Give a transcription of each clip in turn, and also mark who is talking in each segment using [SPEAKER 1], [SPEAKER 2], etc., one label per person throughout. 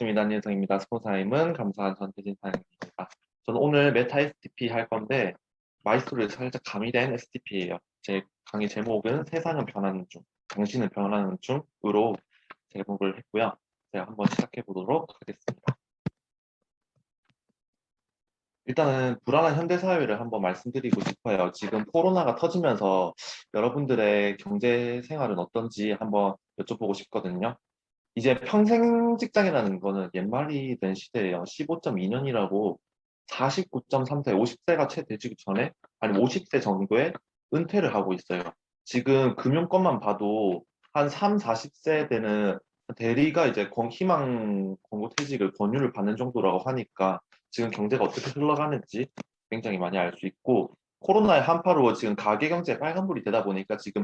[SPEAKER 1] 반갑습니다. 안녕성입니다. 스폰사임은 감사한 전태진 사장입니다. 저는 오늘 메타 STP 할 건데 마이스토리를 살짝 가미된 STP예요. 제 강의 제목은 세상은 변하는 중, 당신은 변하는 중으로 제목을 했고요. 제가 한번 시작해 보도록 하겠습니다. 일단은 불안한 현대 사회를 한번 말씀드리고 싶어요. 지금 코로나가 터지면서 여러분들의 경제 생활은 어떤지 한번 여쭤보고 싶거든요. 이제 평생 직장이라는 거는 옛말이 된 시대예요. 15.2년이라고 49.3세, 50세가 채 되기 전에, 아니 50세 정도에 은퇴를 하고 있어요. 지금 금융권만 봐도 한 3, 40세 되는 대리가 이제 희망 권고퇴직을 권유를 받는 정도라고 하니까 지금 경제가 어떻게 흘러가는지 굉장히 많이 알 수 있고, 코로나의 한파로 지금 가계 경제에 빨간불이 되다 보니까 지금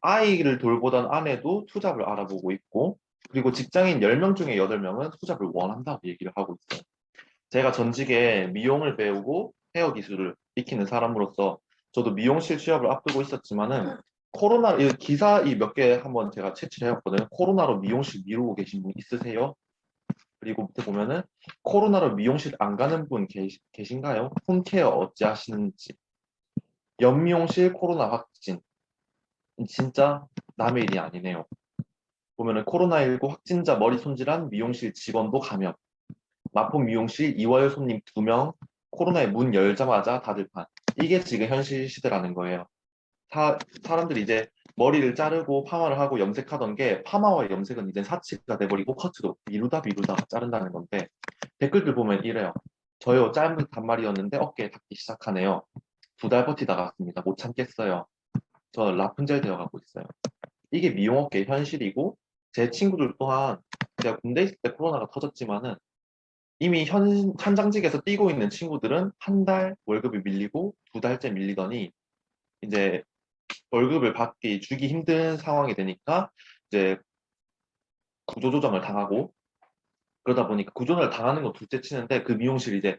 [SPEAKER 1] 아이를 돌보던 아내도 투잡을 알아보고 있고, 그리고 직장인 10명 중에 8명은 투잡을 원한다고 얘기를 하고 있어요. 제가 전직에 미용을 배우고 헤어 기술을 익히는 사람으로서 저도 미용실 취업을 앞두고 있었지만은 코로나 이 기사 이 몇 개 한번 제가 채취를 해봤거든요. 코로나로 미용실 미루고 계신 분 있으세요? 그리고 밑에 보면은 코로나로 미용실 안 가는 분 계신가요? 홈케어 어찌 하시는지. 연미용실 코로나 확진. 진짜 남의 일이 아니네요. 보면은 코로나19 확진자 머리 손질한 미용실 직원도 감염. 마포 미용실 2월 손님 2명, 코로나에 문 열자마자 다들 판. 이게 지금 현실 시대라는 거예요. 사람들이 이제 머리를 자르고 파마를 하고 염색하던 게 파마와 염색은 이제 사치가 돼버리고 커트도 미루다 자른다는 건데 댓글들 보면 이래요. 저요 짧은 단말이었는데 어깨에 닿기 시작하네요. 2달 버티다가 왔습니다. 못 참겠어요. 저 라푼젤 되어가고 있어요. 이게 미용업계의 현실이고 제 친구들 또한 제가 군대 있을 때 코로나가 터졌지만은 이미 현장직에서 뛰고 있는 친구들은 한 달 월급이 밀리고 2달째 밀리더니 이제 월급을 주기 힘든 상황이 되니까 이제 구조조정을 당하고 그러다 보니까 구조조정을 당하는 건 둘째 치는데 그 미용실이 이제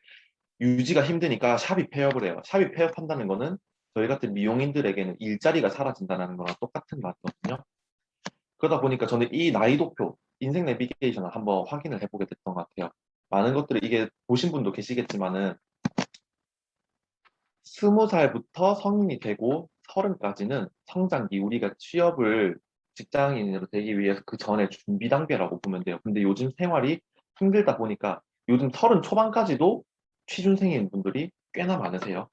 [SPEAKER 1] 유지가 힘드니까 샵이 폐업을 해요. 샵이 폐업한다는 거는 저희 같은 미용인들에게는 일자리가 사라진다는 거랑 똑같은 말이거든요. 그러다 보니까 저는 이 나이도표, 인생 내비게이션을 한번 확인을 해보게 됐던 것 같아요. 많은 것들을 이게 보신 분도 계시겠지만은 20살부터 성인이 되고 30까지는 성장기, 우리가 취업을 직장인으로 되기 위해서 그 전에 준비 단계라고 보면 돼요. 근데 요즘 생활이 힘들다 보니까 요즘 30 초반까지도 취준생인 분들이 꽤나 많으세요.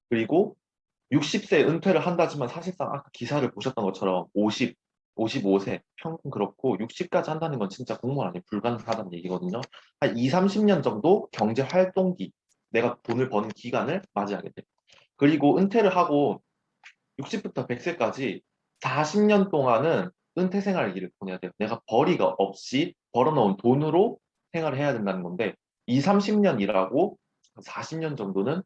[SPEAKER 1] 그리고 60세 은퇴를 한다지만 사실상 아까 기사를 보셨던 것처럼 50, 55세 평균 그렇고 60까지 한다는 건 진짜 공무원 아니면 불가능하다는 얘기거든요. 한 2, 30년 정도 경제 활동기, 내가 돈을 버는 기간을 맞이하게 돼요. 그리고 은퇴를 하고 60부터 100세까지 40년 동안은 은퇴 생활기를 보내야 돼요. 내가 벌이가 없이 벌어놓은 돈으로 생활을 해야 된다는 건데 2, 30년 일하고 40년 정도는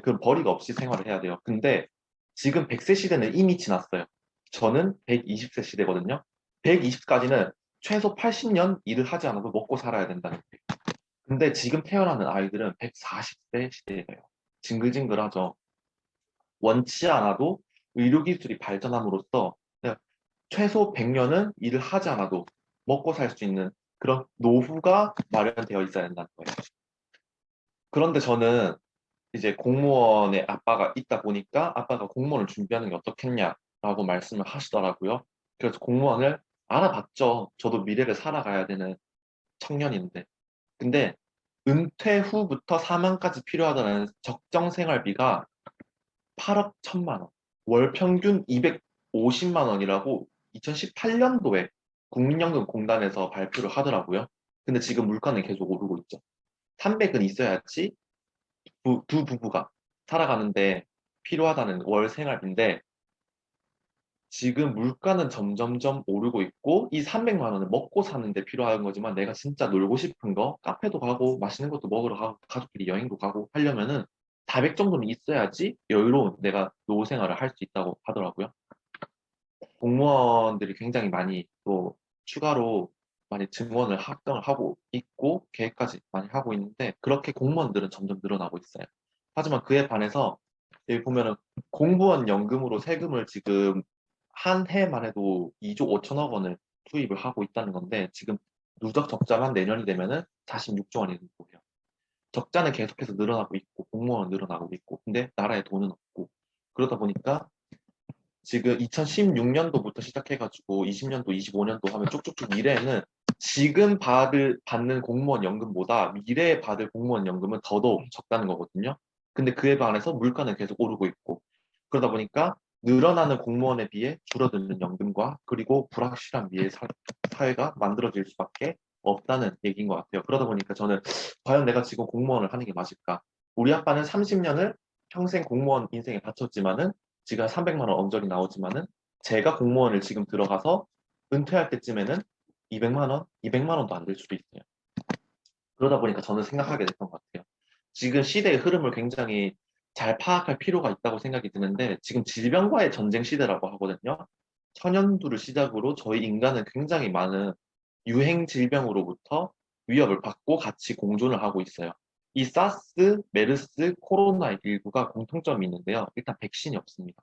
[SPEAKER 1] 그 벌이가 없이 생활을 해야 돼요. 근데 지금 100세 시대는 이미 지났어요. 저는 120세 시대거든요. 120까지는 최소 80년 일을 하지 않아도 먹고 살아야 된다는 거예요. 근데 지금 태어나는 아이들은 140세 시대예요. 징글징글하죠. 원치 않아도 의료기술이 발전함으로써 그냥 최소 100년은 일을 하지 않아도 먹고 살 수 있는 그런 노후가 마련되어 있어야 된다는 거예요. 그런데 저는 이제 공무원의 아빠가 있다 보니까 아빠가 공무원을 준비하는 게 어떻겠냐라고 말씀을 하시더라고요. 그래서 공무원을 알아봤죠. 저도 미래를 살아가야 되는 청년인데. 근데 은퇴 후부터 사망까지 필요하다는 적정 생활비가 8억 1천만 원. 월 평균 250만 원이라고 2018년도에 국민연금공단에서 발표를 하더라고요. 근데 지금 물가는 계속 오르고 있죠. 300은 있어야지 두 부부가 살아가는데 필요하다는 월 생활비인데 지금 물가는 점점점 오르고 있고 이 300만 원은 먹고 사는데 필요한 거지만 내가 진짜 놀고 싶은 거 카페도 가고 맛있는 것도 먹으러 가고 가족끼리 여행도 가고 하려면은 400 정도는 있어야지 여유로운 내가 노후 생활을 할 수 있다고 하더라고요. 공무원들이 굉장히 많이 또 추가로 많이 증원을 합병을 하고 있고 계획까지 많이 하고 있는데 그렇게 공무원들은 점점 늘어나고 있어요. 하지만 그에 반해서 여기 보면은 공무원 연금으로 세금을 지금 한 해만 해도 2조 5천억 원을 투입을 하고 있다는 건데 지금 누적 적자만 내년이 되면은 46조 원이 되는 거예요. 적자는 계속해서 늘어나고 있고 공무원은 늘어나고 있고 근데 나라에 돈은 없고 그러다 보니까 지금 2016년도부터 시작해가지고 20년도, 25년도 하면 쭉쭉쭉 미래에는 지금 받는 공무원 연금보다 미래에 받을 공무원 연금은 더더욱 적다는 거거든요. 근데 그에 반해서 물가는 계속 오르고 있고 그러다 보니까 늘어나는 공무원에 비해 줄어드는 연금과 그리고 불확실한 미래 사회가 만들어질 수밖에 없다는 얘기인 것 같아요. 그러다 보니까 저는 과연 내가 지금 공무원을 하는 게 맞을까? 우리 아빠는 30년을 평생 공무원 인생에 바쳤지만은 지금 300만 원 언저리 나오지만은 제가 공무원을 지금 들어가서 은퇴할 때쯤에는 200만 원, 200만 원도 안 될 수도 있어요. 그러다 보니까 저는 생각하게 됐던 것 같아요. 지금 시대의 흐름을 굉장히 잘 파악할 필요가 있다고 생각이 드는데 지금 질병과의 전쟁 시대라고 하거든요. 천연두를 시작으로 저희 인간은 굉장히 많은 유행 질병으로부터 위협을 받고 같이 공존을 하고 있어요. 이 사스, 메르스, 코로나19가 공통점이 있는데요. 일단 백신이 없습니다.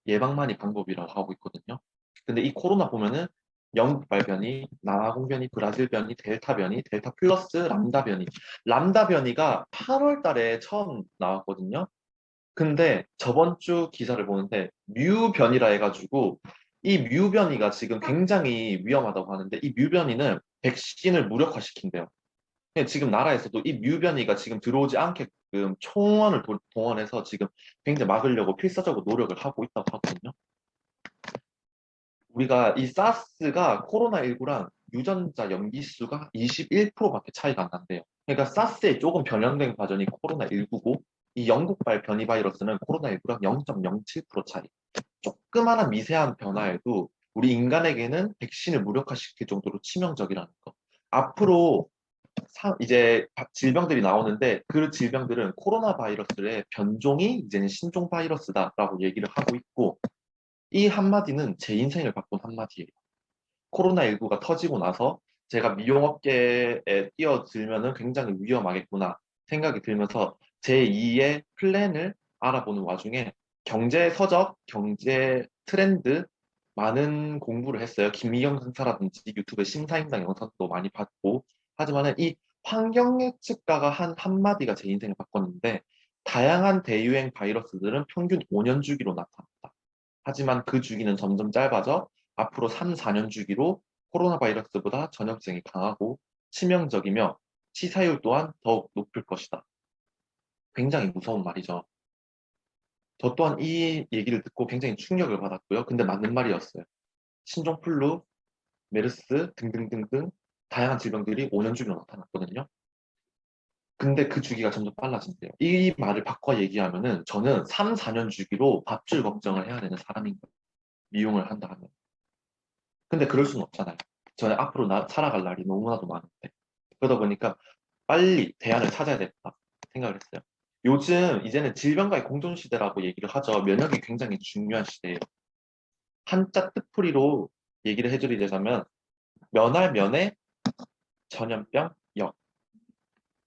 [SPEAKER 1] 예방만이 방법이라고 하고 있거든요. 근데 이 코로나 보면은 영국발 변이, 남아공 변이, 브라질 변이, 델타 변이, 델타 플러스 람다 변이. 람다 변이가 8월 달에 처음 나왔거든요. 근데 저번 주 기사를 보는데 뮤 변이라 해가지고 이 뮤 변이가 지금 굉장히 위험하다고 하는데 이 뮤 변이는 백신을 무력화시킨대요. 근데 지금 나라에서도 이 뮤 변이가 지금 들어오지 않게끔 총원을 동원해서 지금 굉장히 막으려고 필사적으로 노력을 하고 있다고 하거든요. 우리가 이 사스가 코로나19랑 유전자 염기수가 21%밖에 차이가 안 난대요. 그러니까 사스의 조금 변형된 버전이 코로나19고 이 영국발 변이 바이러스는 코로나19랑 0.07% 차이. 조그마한 미세한 변화에도 우리 인간에게는 백신을 무력화시킬 정도로 치명적이라는 거. 앞으로 이제 질병들이 나오는데 그 질병들은 코로나 바이러스의 변종이 이제는 신종 바이러스다라고 얘기를 하고 있고 이 한마디는 제 인생을 바꾼 한마디예요. 코로나19가 터지고 나서 제가 미용업계에 뛰어들면은 굉장히 위험하겠구나 생각이 들면서 제2의 플랜을 알아보는 와중에 경제 서적, 경제 트렌드 많은 공부를 했어요. 김미경 강사라든지 유튜브에 심사임당 영상도 많이 봤고 하지만은 이 환경 예측가가 한 한마디가 제 인생을 바꿨는데 다양한 대유행 바이러스들은 평균 5년 주기로 나타났다. 하지만 그 주기는 점점 짧아져 앞으로 3, 4년 주기로 코로나 바이러스보다 전염성이 강하고 치명적이며 치사율 또한 더욱 높을 것이다. 굉장히 무서운 말이죠. 저 또한 이 얘기를 듣고 굉장히 충격을 받았고요. 근데 맞는 말이었어요. 신종플루, 메르스 등등등등 다양한 질병들이 5년 주기로 나타났거든요. 근데 그 주기가 점점 빨라진대요. 이 말을 바꿔 얘기하면은 저는 3, 4년 주기로 밥줄 걱정을 해야 되는 사람인 거예요. 미용을 한다 하면. 근데 그럴 수는 없잖아요. 저는 앞으로 살아갈 날이 너무나도 많은데. 그러다 보니까 빨리 대안을 찾아야 겠다 생각을 했어요. 요즘 이제는 질병과의 공존 시대라고 얘기를 하죠. 면역이 굉장히 중요한 시대예요. 한자 뜻풀이로 얘기를 해드리자면 면할 면에 전염병 역.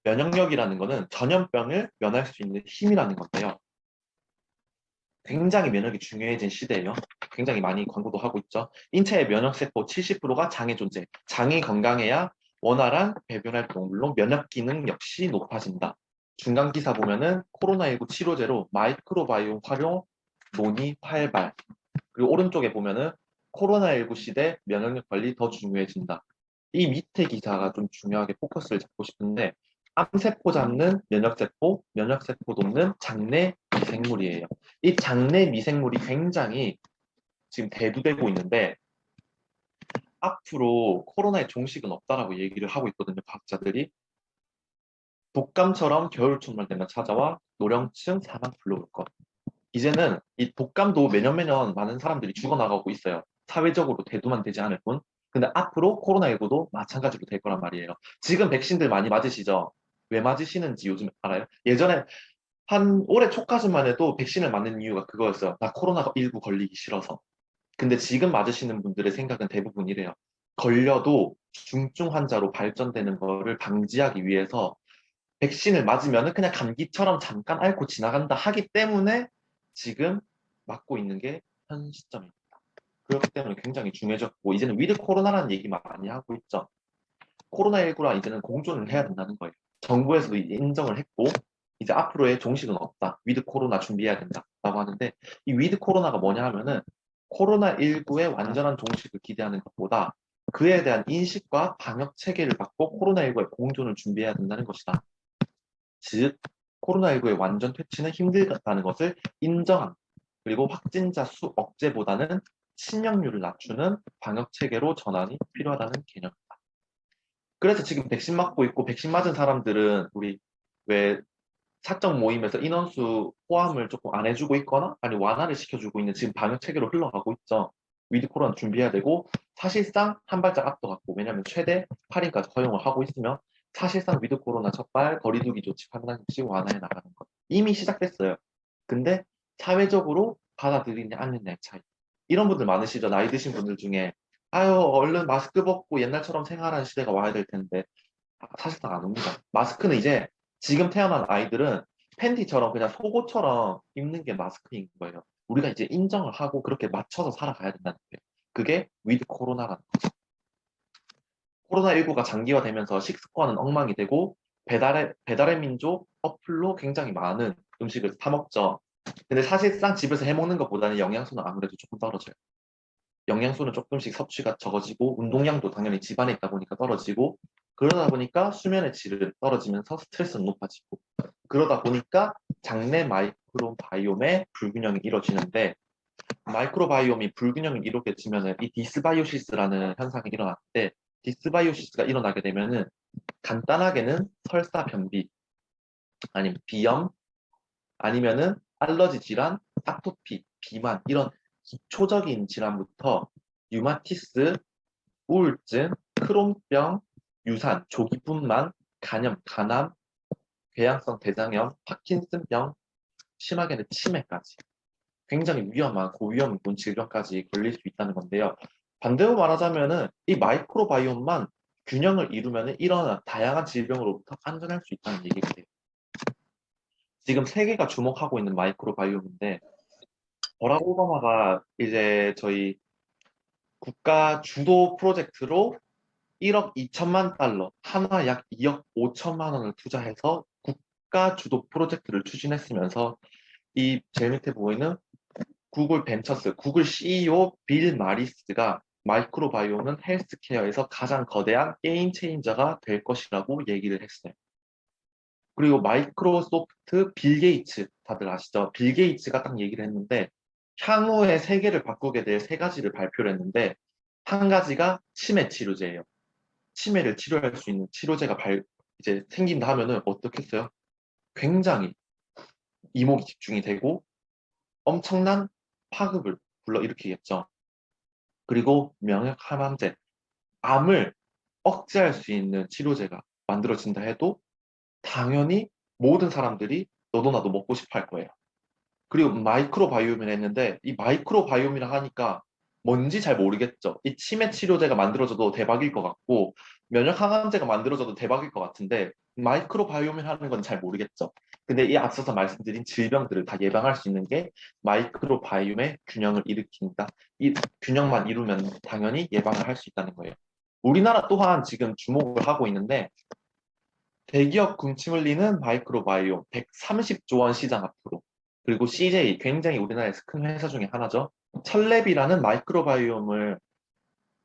[SPEAKER 1] 면역력이라는 거는 전염병을 면할 수 있는 힘이라는 건데요. 굉장히 면역이 중요해진 시대예요. 굉장히 많이 광고도 하고 있죠. 인체의 면역세포 70%가 장의 존재. 장이 건강해야 원활한 배변 활동, 물론 면역 기능 역시 높아진다. 중간 기사 보면은 코로나19 치료제로 마이크로바이옴 활용 논의 활발. 그리고 오른쪽에 보면은 코로나19 시대 면역력 관리 더 중요해진다. 이 밑에 기사가 좀 중요하게 포커스를 잡고 싶은데 암세포 잡는 면역세포, 면역세포 돕는 장내 미생물이에요. 이 장내 미생물이 굉장히 지금 대두되고 있는데 앞으로 코로나의 종식은 없다라고 얘기를 하고 있거든요. 과학자들이. 독감처럼 겨울철만 되면 찾아와 노령층 사망 불러올 것. 이제는 이 독감도 매년 매년 많은 사람들이 죽어나가고 있어요. 사회적으로 대두만 되지 않을 뿐. 근데 앞으로 코로나19도 마찬가지로 될 거란 말이에요. 지금 백신들 많이 맞으시죠? 왜 맞으시는지 요즘 알아요? 예전에 한 올해 초까지만 해도 백신을 맞는 이유가 그거였어요. 나 코로나19 걸리기 싫어서. 근데 지금 맞으시는 분들의 생각은 대부분 이래요. 걸려도 중증 환자로 발전되는 거를 방지하기 위해서 백신을 맞으면 그냥 감기처럼 잠깐 앓고 지나간다 하기 때문에 지금 맞고 있는 게 현 시점입니다. 그렇기 때문에 굉장히 중요해졌고 이제는 위드 코로나라는 얘기 많이 하고 있죠. 코로나19랑 이제는 공존을 해야 된다는 거예요. 정부에서도 이제 인정을 했고, 이제 앞으로의 종식은 없다. 위드 코로나 준비해야 된다라고 하는데, 이 위드 코로나가 뭐냐 하면은 코로나19의 완전한 종식을 기대하는 것보다 그에 대한 인식과 방역 체계를 받고 코로나19의 공존을 준비해야 된다는 것이다. 즉, 코로나19의 완전 퇴치는 힘들다는 것을 인정한, 그리고 확진자 수 억제보다는 치명률을 낮추는 방역 체계로 전환이 필요하다는 개념이다. 그래서 지금 백신 맞고 있고 백신 맞은 사람들은 우리 왜 사적 모임에서 인원수 포함을 조금 안 해주고 있거나 아니 완화를 시켜주고 있는 지금 방역 체계로 흘러가고 있죠. 위드 코로나 준비해야 되고 사실상 한 발짝 앞서갔고 왜냐하면 최대 8인까지 허용을 하고 있으면 사실상 위드 코로나 첫발 거리두기 조치 하나씩 완화해 나가는 것 이미 시작됐어요. 근데 사회적으로 받아들이냐 않느냐의 차이. 이런 분들 많으시죠. 나이 드신 분들 중에 아유 얼른 마스크 벗고 옛날처럼 생활하는 시대가 와야 될 텐데 사실상 안 옵니다. 마스크는 이제 지금 태어난 아이들은 팬티처럼 그냥 속옷처럼 입는 게 마스크인 거예요. 우리가 이제 인정을 하고 그렇게 맞춰서 살아가야 된다는 거예요. 그게 위드 코로나라는 거죠. 코로나19가 장기화되면서 식습관은 엉망이 되고 배달의 민족 어플로 굉장히 많은 음식을 사 먹죠. 근데 사실상 집에서 해 먹는 것보다는 영양소는 아무래도 조금 떨어져요. 영양소는 조금씩 섭취가 적어지고 운동량도 당연히 집안에 있다 보니까 떨어지고 그러다 보니까 수면의 질은 떨어지면서 스트레스는 높아지고 그러다 보니까 장내 마이크로바이옴의 불균형이 이루어지는데 마이크로바이옴이 불균형이 이루어지면은 이 디스바이오시스라는 현상이 일어났는데 디스바이오시스가 일어나게 되면은 간단하게는 설사 변비 아니면 비염 아니면은 알러지 질환, 아토피, 비만 이런 기초적인 질환부터 류마티스, 우울증, 크론병, 유산, 조기분만, 간염, 간암, 궤양성 대장염, 파킨슨병, 심하게는 치매까지 굉장히 위험한 고위험 질병까지 걸릴 수 있다는 건데요. 반대로 말하자면은 이 마이크로바이옴만 균형을 이루면 이런 다양한 질병으로부터 안전할 수 있다는 얘기가 돼요. 지금 세계가 주목하고 있는 마이크로바이옴인데 버락 오바마가 이제 저희 국가 주도 프로젝트로 1억 2천만 달러, 하나 약 2억 5천만 원을 투자해서 국가 주도 프로젝트를 추진했으면서 이 제일 밑에 보이는 구글 벤처스, 구글 CEO 빌 마리스가 마이크로바이옴은 헬스케어에서 가장 거대한 게임 체인저가 될 것이라고 얘기를 했어요. 그리고 마이크로소프트 빌 게이츠 다들 아시죠? 빌 게이츠가 딱 얘기를 했는데 향후의 세계를 바꾸게 될 세 가지를 발표를 했는데 한 가지가 치매 치료제예요. 치매를 치료할 수 있는 치료제가 이제 생긴다 하면은 어떻겠어요? 굉장히 이목이 집중이 되고 엄청난 파급을 불러일으키겠죠. 그리고 명역 항암제, 암을 억제할 수 있는 치료제가 만들어진다 해도 당연히 모든 사람들이 너도 나도 먹고 싶어 할 거예요. 그리고 마이크로바이옴이라 했는데 이 마이크로바이옴이라 하니까 뭔지 잘 모르겠죠. 이 치매 치료제가 만들어져도 대박일 것 같고 면역 항암제가 만들어져도 대박일 것 같은데 마이크로바이옴이라는 건 잘 모르겠죠. 근데 이 앞서서 말씀드린 질병들을 다 예방할 수 있는 게 마이크로바이옴의 균형을 일으킨다. 이 균형만 이루면 당연히 예방을 할 수 있다는 거예요. 우리나라 또한 지금 주목을 하고 있는데 대기업 군침 흘리는 마이크로바이옴 130조 원 시장 앞으로 그리고 CJ 굉장히 우리나라에서 큰 회사 중에 하나죠. 철랩이라는 마이크로바이옴을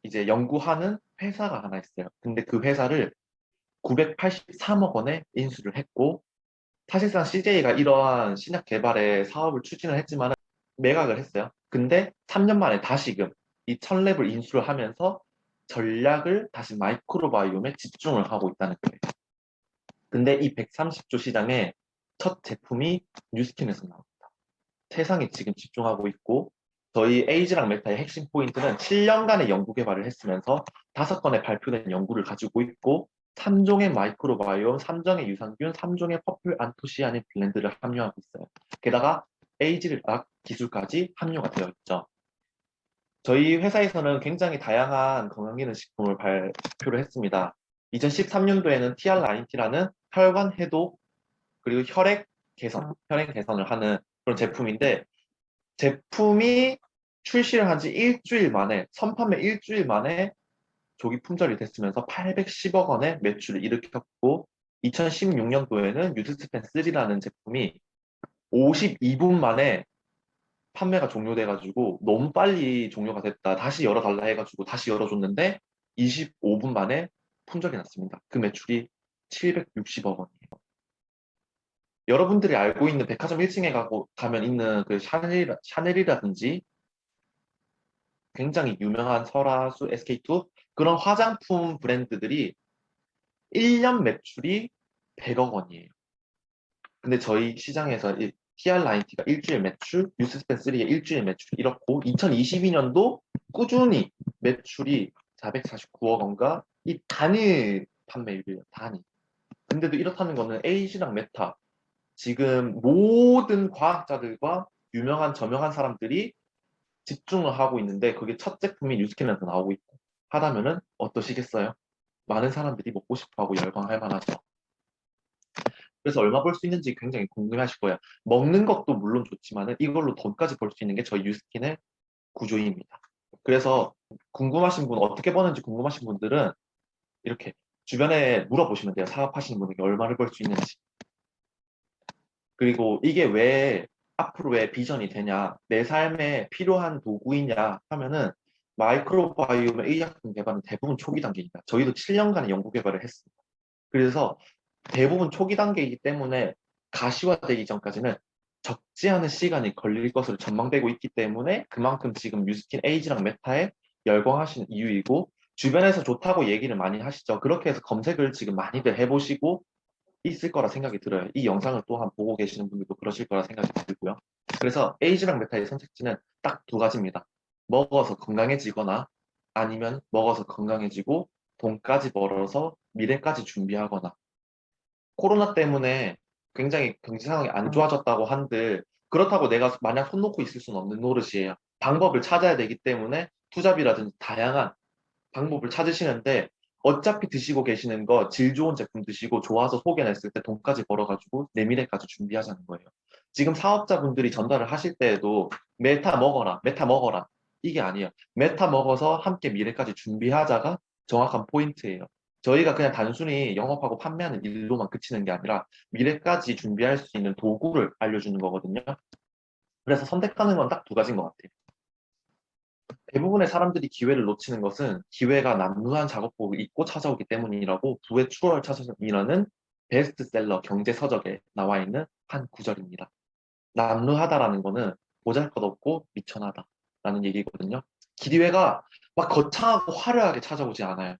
[SPEAKER 1] 이제 연구하는 회사가 하나 있어요. 근데 그 회사를 983억 원에 인수를 했고 사실상 CJ가 이러한 신약 개발에 사업을 추진을 했지만 매각을 했어요. 근데 3년 만에 다시금 이 철랩을 인수를 하면서 전략을 다시 마이크로바이옴에 집중을 하고 있다는 거예요. 근데 이 130조 시장에 첫 제품이 뉴스킨에서 나옵니다. 세상에 지금 집중하고 있고 저희 에이지랑 메타의 핵심 포인트는 7년간의 연구 개발을 했으면서 5건의 발표된 연구를 가지고 있고 3종의 마이크로바이옴, 3종의 유산균, 3종의 퍼플 안토시아닌 블렌드를 함유하고 있어요. 게다가 에이지락 기술까지 함유가 되어 있죠. 저희 회사에서는 굉장히 다양한 건강기능식품을 발표를 했습니다. 2013년도에는 TR9T라는 혈관 해독 그리고 혈액 개선을 하는 그런 제품인데 제품이 출시를 한 지 일주일 만에 선판매 일주일 만에 조기 품절이 됐으면서 810억 원의 매출을 일으켰고 2016년도에는 뉴스펜 3라는 제품이 52분 만에 판매가 종료돼가지고 너무 빨리 종료가 됐다. 다시 열어달라 해가지고 다시 열어줬는데 25분 만에 품절이 났습니다. 그 매출이 760억 원이에요. 여러분들이 알고 있는 백화점 1층에 가면 있는 그 샤넬이라든지 굉장히 유명한 설화수, SK2 그런 화장품 브랜드들이 1년 매출이 100억 원이에요. 근데 저희 시장에서 이 TR9T가 일주일 매출, 뉴스스펜 3의 일주일 매출 이렇고 2022년도 꾸준히 매출이 449억 원과 이 단일 판매율이에요. 단일. 근데도 이렇다는 거는 AG랑 메타 지금 모든 과학자들과 유명한 저명한 사람들이 집중을 하고 있는데 그게 첫 제품이 뉴스캔에서 나오고 있고 하다면은 어떠시겠어요? 많은 사람들이 먹고 싶어하고 열광할 만하죠. 그래서 얼마 벌 수 있는지 굉장히 궁금하실 거예요. 먹는 것도 물론 좋지만은 이걸로 돈까지 벌 수 있는 게 저희 뉴스킨의 구조입니다. 그래서 궁금하신 분, 어떻게 버는지 궁금하신 분들은 이렇게 주변에 물어보시면 돼요. 사업하시는 분에게 얼마를 벌 수 있는지. 그리고 이게 왜 앞으로 왜 비전이 되냐, 내 삶에 필요한 도구이냐 하면은 마이크로바이옴의 의약품 개발은 대부분 초기 단계입니다. 저희도 7년간의 연구 개발을 했습니다. 그래서 대부분 초기 단계이기 때문에 가시화되기 전까지는 적지 않은 시간이 걸릴 것으로 전망되고 있기 때문에 그만큼 지금 뉴스킨 에이지랑 메타에 열광하시는 이유이고 주변에서 좋다고 얘기를 많이 하시죠. 그렇게 해서 검색을 지금 많이들 해보시고 있을 거라 생각이 들어요. 이 영상을 또한 보고 계시는 분들도 그러실 거라 생각이 들고요. 그래서 에이지랑 메타의 선택지는 딱 두 가지입니다. 먹어서 건강해지거나 아니면 먹어서 건강해지고 돈까지 벌어서 미래까지 준비하거나 코로나 때문에 굉장히 경제 상황이 안 좋아졌다고 한들 그렇다고 내가 마냥 손 놓고 있을 수는 없는 노릇이에요. 방법을 찾아야 되기 때문에 투잡이라든지 다양한 방법을 찾으시는데 어차피 드시고 계시는 거 질 좋은 제품 드시고 좋아서 소개냈을 때 돈까지 벌어가지고 내 미래까지 준비하자는 거예요. 지금 사업자분들이 전달을 하실 때에도 메타 먹어라, 메타 먹어라 이게 아니에요. 메타 먹어서 함께 미래까지 준비하자가 정확한 포인트예요. 저희가 그냥 단순히 영업하고 판매하는 일로만 그치는 게 아니라 미래까지 준비할 수 있는 도구를 알려주는 거거든요. 그래서 선택하는 건 딱 두 가지인 것 같아요. 대부분의 사람들이 기회를 놓치는 것은 기회가 남루한 작업복을 입고 찾아오기 때문이라고 부의 추월 차선이라는 베스트셀러 경제 서적에 나와 있는 한 구절입니다. 남루하다라는 거는 보잘것없고 미천하다라는 얘기거든요. 기회가 막 거창하고 화려하게 찾아오지 않아요.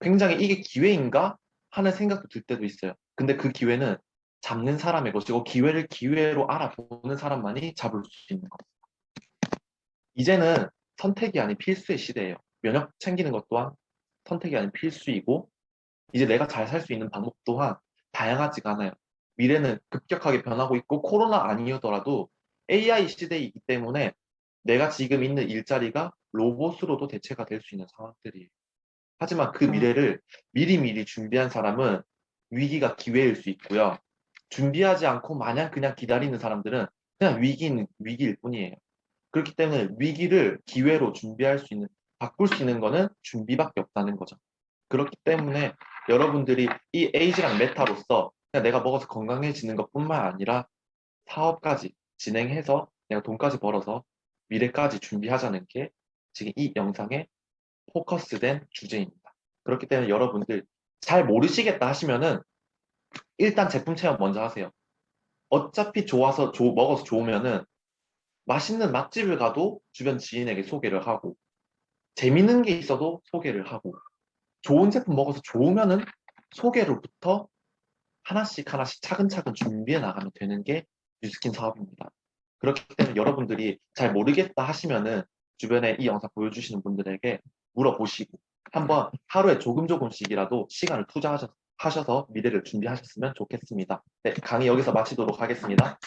[SPEAKER 1] 굉장히 이게 기회인가 하는 생각도 들 때도 있어요. 근데 그 기회는 잡는 사람의 것이고 기회를 기회로 알아보는 사람만이 잡을 수 있는 겁니다. 이제는 선택이 아닌 필수의 시대예요. 면역 챙기는 것 또한 선택이 아닌 필수이고 이제 내가 잘 살 수 있는 방법 또한 다양하지가 않아요. 미래는 급격하게 변하고 있고 코로나 아니더라도 AI 시대이기 때문에 내가 지금 있는 일자리가 로봇으로도 대체가 될 수 있는 상황들이에요. 하지만 그 미래를 미리미리 준비한 사람은 위기가 기회일 수 있고요. 준비하지 않고 마냥 그냥 기다리는 사람들은 그냥 위기일 뿐이에요. 그렇기 때문에 위기를 기회로 준비할 수 있는, 바꿀 수 있는 거는 준비밖에 없다는 거죠. 그렇기 때문에 여러분들이 이 에이지랑 메타로서 그냥 내가 먹어서 건강해지는 것뿐만 아니라 사업까지 진행해서 내가 돈까지 벌어서 미래까지 준비하자는 게 지금 이 영상의 포커스된 주제입니다. 그렇기 때문에 여러분들 잘 모르시겠다 하시면은 일단 제품 체험 먼저 하세요. 어차피 좋아서 먹어서 좋으면은 맛있는 맛집을 가도 주변 지인에게 소개를 하고 재밌는 게 있어도 소개를 하고 좋은 제품 먹어서 좋으면은 소개로부터 하나씩 하나씩 차근차근 준비해 나가면 되는 게 뉴스킨 사업입니다. 그렇기 때문에 여러분들이 잘 모르겠다 하시면은 주변에 이 영상 보여주시는 분들에게 물어보시고 한번 하루에 조금씩이라도 시간을 투자하셔서 미래를 준비하셨으면 좋겠습니다. 네, 강의 여기서 마치도록 하겠습니다.